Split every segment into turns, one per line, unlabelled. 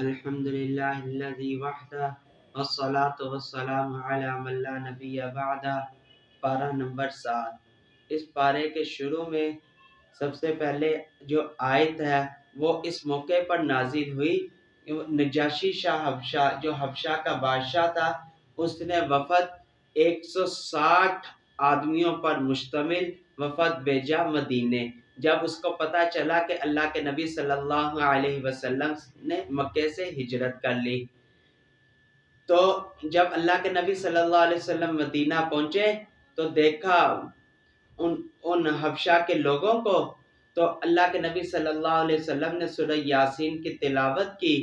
الحمدللہ الذی وحدہ والصلاة والسلام علی من لا نبی بعدہ۔ پارہ نمبر 7۔ اس پارے کے شروع میں سب سے پہلے جو آیت ہے وہ اس موقع پر نازل ہوئی، نجاشی شاہ حبشہ جو حبشہ کا بادشاہ تھا، اس نے وفد 160 آدمیوں پر مشتمل وفد بھیجا مدینے۔ جب اس کو پتہ چلا کہ اللہ کے نبی صلی اللہ علیہ وسلم نے مکے سے ہجرت کر لی، تو جب اللہ کے نبی صلی اللہ علیہ وسلم مدینہ پہنچے تو دیکھا ان حبشہ کے لوگوں کو، تو اللہ کے نبی صلی اللہ علیہ وسلم نے سورہ یاسین کی تلاوت کی۔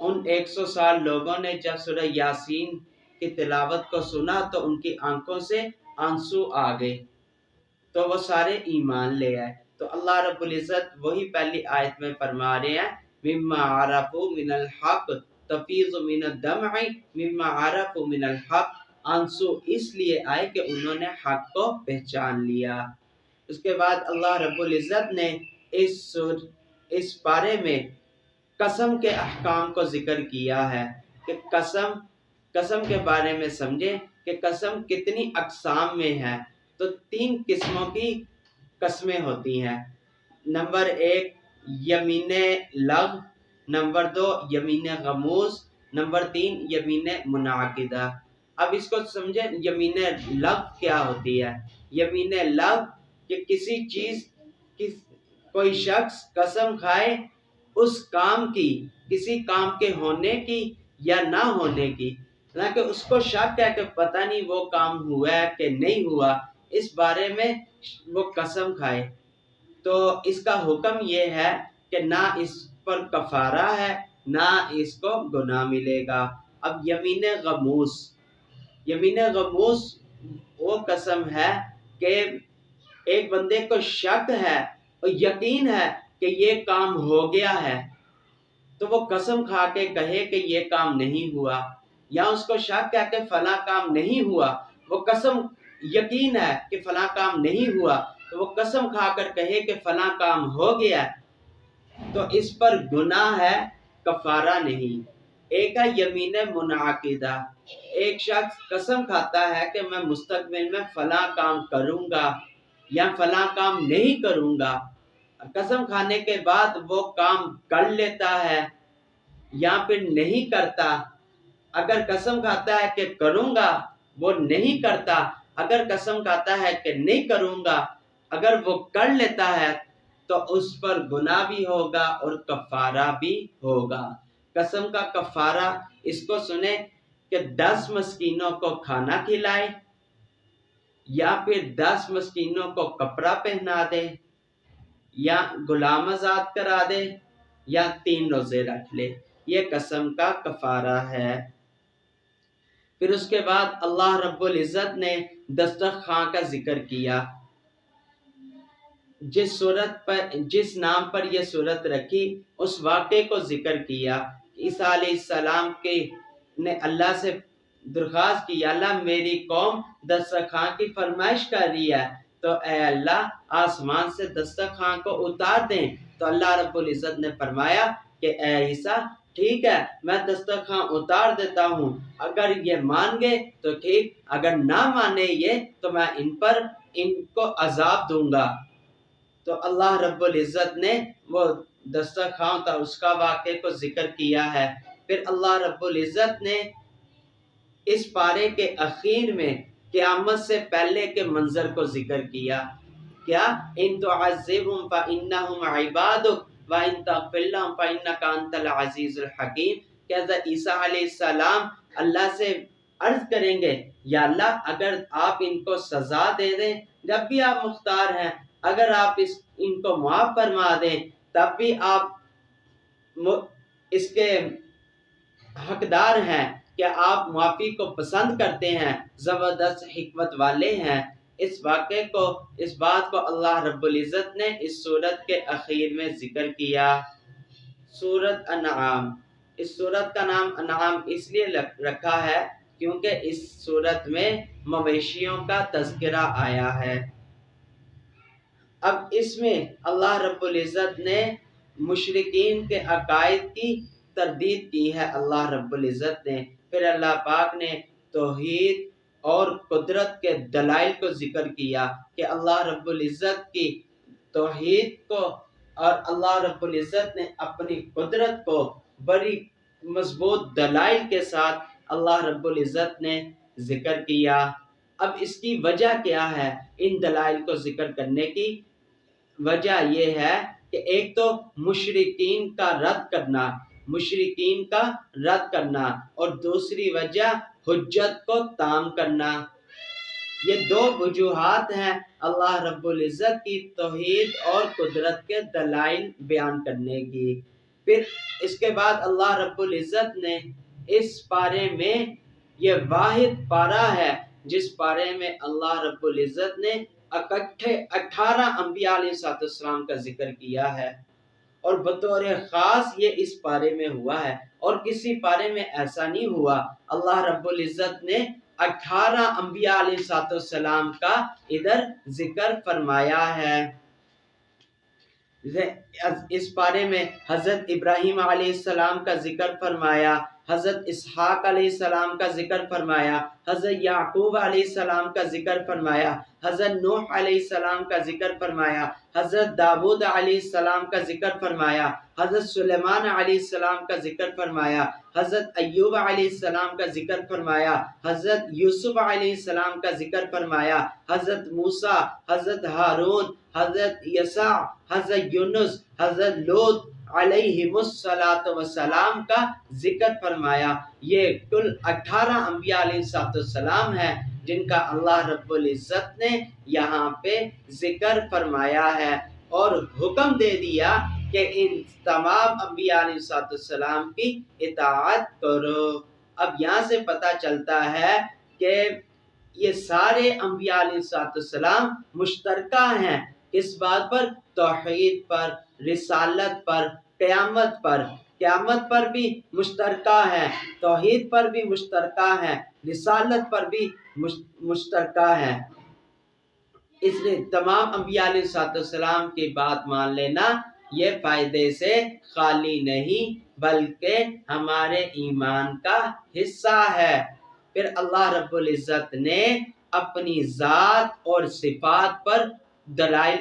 ان 160 لوگوں نے جب سورہ یاسین کی تلاوت کو سنا تو ان کی آنکھوں سے آنسو آ گئے، تو وہ سارے ایمان لے آئے۔ تو اللہ رب العزت وہی پہلی آیت میں فرما رہے ہیں، مما عرفوا من الحق تفیض من الدمع مما عرفوا من الحق۔ آنسو اس لیے آئے کہ انہوں نے حق کو پہچان لیا۔ اس کے بعد اللہ رب العزت نے اس پارے میں قسم کے احکام کو ذکر کیا ہے کہ قسم کے بارے میں سمجھے کہ قسم کتنی اقسام میں ہے۔ تو 3 قسموں کی قسمیں ہوتی ہیں۔ نمبر 1 یمین لغو، نمبر 2 یمین غموس، نمبر 3 یمین منعقدہ۔ اب اس کو سمجھیں یمین لغو کیا ہوتی ہے۔ یمین لغو کہ کسی چیز کوئی شخص قسم کھائے اس کام کی، کسی کام کے ہونے کی یا نہ ہونے کی، حالانکہ اس کو شک ہے کہ پتہ نہیں وہ کام ہوا ہے کہ نہیں ہوا، اس بارے میں وہ قسم کھائے، تو اس کا حکم یہ ہے کہ نہ اس پر کفارہ ہے نہ اس کو گناہ ملے گا۔ اب یمین غموس وہ قسم ہے کہ ایک بندے کو شک ہے اور یقین ہے کہ یہ کام ہو گیا ہے، تو وہ قسم کھا کے کہے کہ یہ کام نہیں ہوا، یا اس کو شک ہے کہ فلاں کام نہیں ہوا، وہ قسم یقین ہے کہ فلاں کام نہیں ہوا، تو وہ قسم کھا کر کہے کہ فلاں کام ہو گیا، تو اس پر گناہ ہے، کفارہ نہیں۔ ایک ہے یمین منعقدہ، ایک شخص قسم کھاتا ہے کہ میں مستقبل میں فلاں کام کروں گا یا فلاں کام نہیں کروں گا، قسم کھانے کے بعد وہ کام کر لیتا ہے یا پھر نہیں کرتا۔ اگر قسم کھاتا ہے کہ کروں گا وہ نہیں کرتا، اگر قسم کھاتا ہے کہ نہیں کروں گا اگر وہ کر لیتا ہے تو اس پر گناہ بھی ہوگا اور کفارہ بھی ہوگا۔ قسم کا کفارہ اس کو سنیں کہ 10 مسکینوں کو کھانا کھلائے، یا پھر 10 مسکینوں کو کپڑا پہنا دے، یا غلام آزاد کرا دے، یا 3 روزے رکھ لے، یہ قسم کا کفارہ ہے۔ پھر اس کے بعد اللہ رب العزت نے دسترخوان کا ذکر کیا۔ جس نام پر یہ صورت رکھی اس واقعے کو ذکر کیا۔ عیسیٰ علیہ السلام نے اللہ سے درخواست کی، اللہ میری قوم دسترخوان کی فرمائش کر رہی ہے، تو اے اللہ آسمان سے دسترخوان کو اتار دیں۔ تو اللہ رب العزت نے فرمایا کہ اے عیسیٰ ٹھیک ہے میں دسترخوان اتار دیتا ہوں، اگر یہ مان گئے تو ٹھیک، اگر نہ مانے یہ تو میں ان کو عذاب دوں گا۔ تو اللہ رب العزت نے وہ دسترخوان تھا اس کا واقعے کو ذکر کیا ہے۔ پھر اللہ رب العزت نے اس پارے کے اخیر میں قیامت سے پہلے کے منظر کو ذکر کیا۔ کیا ان تعذبهم فانهم عبادک وان تغفر لهم فانک انت العزیز الحکیم، کہ حضرت عیسیٰ علیہ السلام اللہ سے عرض کریں گے یا اللہ اگر آپ ان کو سزا دے دیں جب بھی آپ مختار ہیں، اگر آپ ان کو معاف فرما دیں تب بھی آپ اس کے حقدار ہیں کہ آپ معافی کو پسند کرتے ہیں، زبردست حکمت والے ہیں۔ اس بات کو اللہ رب العزت نے اس سورت کے اخیر میں ذکر کیا۔ سورت انعام، اس سورت کا نام انعام اس لیے رکھا ہے کیونکہ اس سورت میں مویشیوں کا تذکرہ آیا ہے۔ اب اس میں اللہ رب العزت نے مشرکین کے عقائد کی تردید کی ہے اللہ رب العزت نے۔ پھر اللہ پاک نے توحید اور قدرت کے دلائل کو ذکر کیا کہ اللہ رب العزت کی توحید کو اور اللہ رب العزت نے اپنی قدرت کو بڑی مضبوط دلائل کے ساتھ اللہ رب العزت نے ذکر کیا۔ اب اس کی وجہ کیا ہے؟ ان دلائل کو ذکر کرنے کی وجہ یہ ہے کہ ایک تو مشرکین کا رد کرنا اور دوسری وجہ حجت کو تام کرنا۔ یہ دو وجوہات ہیں اللہ رب العزت کی توحید اور قدرت کے دلائل بیان کرنے کی۔ پھر اس کے بعد اللہ رب العزت نے اس پارے میں یہ واحد پارہ ہے جس پارے میں اللہ رب العزت نے اکٹھے 18 انبیاء علیہ السلام کا ذکر کیا ہے، اور بطور خاص یہ اس پارے میں ہوا ہے، اور کسی پارے میں ایسا نہیں ہوا۔ اللہ رب العزت نے 18 انبیاء علیہ السلام کا ادھر ذکر فرمایا ہے۔ اس پارے میں حضرت ابراہیم علیہ السلام کا ذکر فرمایا، حضرت اسحاق علیہ السلام کا ذکر فرمایا، حضرت یعقوب علیہ السلام کا ذکر فرمایا، حضرت نوح علیہ السلام کا ذکر فرمایا، حضرت داؤد علیہ السلام کا ذکر فرمایا، حضرت سلیمان علیہ السلام کا ذکر فرمایا، حضرت ایوب علیہ السلام کا ذکر فرمایا، حضرت یوسف علیہ السلام کا ذکر فرمایا، حضرت موسیٰ، حضرت ہارون، حضرت یسع، حضرت یونس، حضرت لوط علیہ السلام کا ذکر فرمایا۔ یہ کل 18 انبیاء علیہ السلام ہیں جن کا اللہ رب العزت نے یہاں پہ ذکر فرمایا ہے، اور حکم دے دیا کہ ان تمام انبیاء علیہ السلام کی اطاعت کرو۔ اب یہاں سے پتہ چلتا ہے کہ یہ سارے انبیاء علیہ السلام مشترکہ ہیں اس بات پر، توحید پر، رسالت پر، قیامت پر بھی مشترکہ ہیں، توحید پر بھی مشترکہ ہیں، رسالت پر بھی مشترکہ ہیں۔ اس لیے تمام انبیاء علیہ السلام کی بات مان لینا یہ فائدے سے خالی نہیں بلکہ ہمارے ایمان کا حصہ ہے۔ پھر اللہ رب العزت نے اپنی ذات اور صفات پر دلائل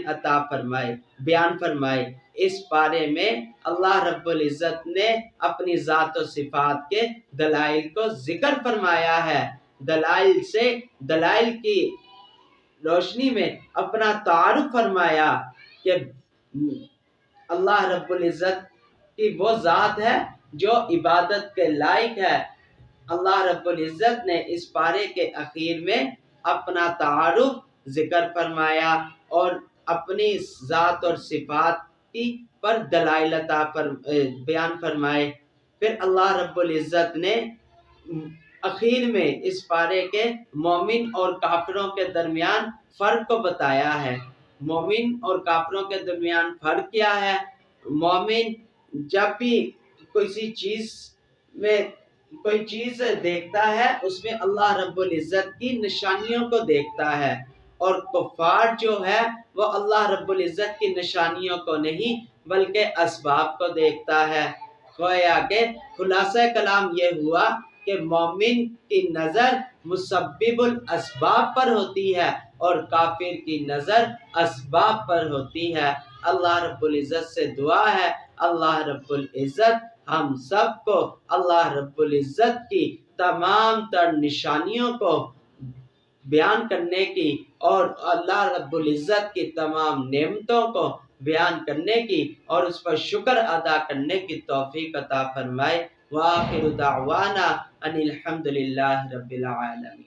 بیان فرمائے۔ اس بارے میں اللہ رب العزت نے اپنی ذات و صفات کے دلائل کو ذکر فرمایا ہے۔ دلائل کی روشنی میں اپنا تعارف فرمایا کہ اللہ رب العزت کی وہ ذات ہے جو عبادت کے لائق ہے۔ اللہ رب العزت نے اس پارے کے اخیر میں اپنا تعارف ذکر فرمایا اور اپنی ذات اور صفات کی پر دلائل بیان فرمائے۔ پھر اللہ رب العزت نے اخیر میں اس پارے کے مومن اور کافروں کے درمیان فرق کو بتایا ہے۔ مومن اور کافروں کے درمیان فرق کیا ہے؟ مومن جب بھی کوئی چیز دیکھتا ہے اس میں اللہ رب العزت کی نشانیوں کو دیکھتا ہے، اور کفار جو ہے وہ اللہ رب العزت کی نشانیوں کو نہیں بلکہ اسباب کو دیکھتا ہے۔ گویا کہ خلاصہ کلام یہ ہوا کہ مومن کی نظر مسبب الاسباب پر ہوتی ہے اور کافر کی نظر اسباب پر ہوتی ہے۔ اللہ رب العزت سے دعا ہے اللہ رب العزت ہم سب کو اللہ رب العزت کی تمام تر نشانیوں کو بیان کرنے کی اور اللہ رب العزت کی تمام نعمتوں کو بیان کرنے کی اور اس پر شکر ادا کرنے کی توفیق عطا فرمائے۔ وآخر دعوانا ان الحمد للہ رب العالمین۔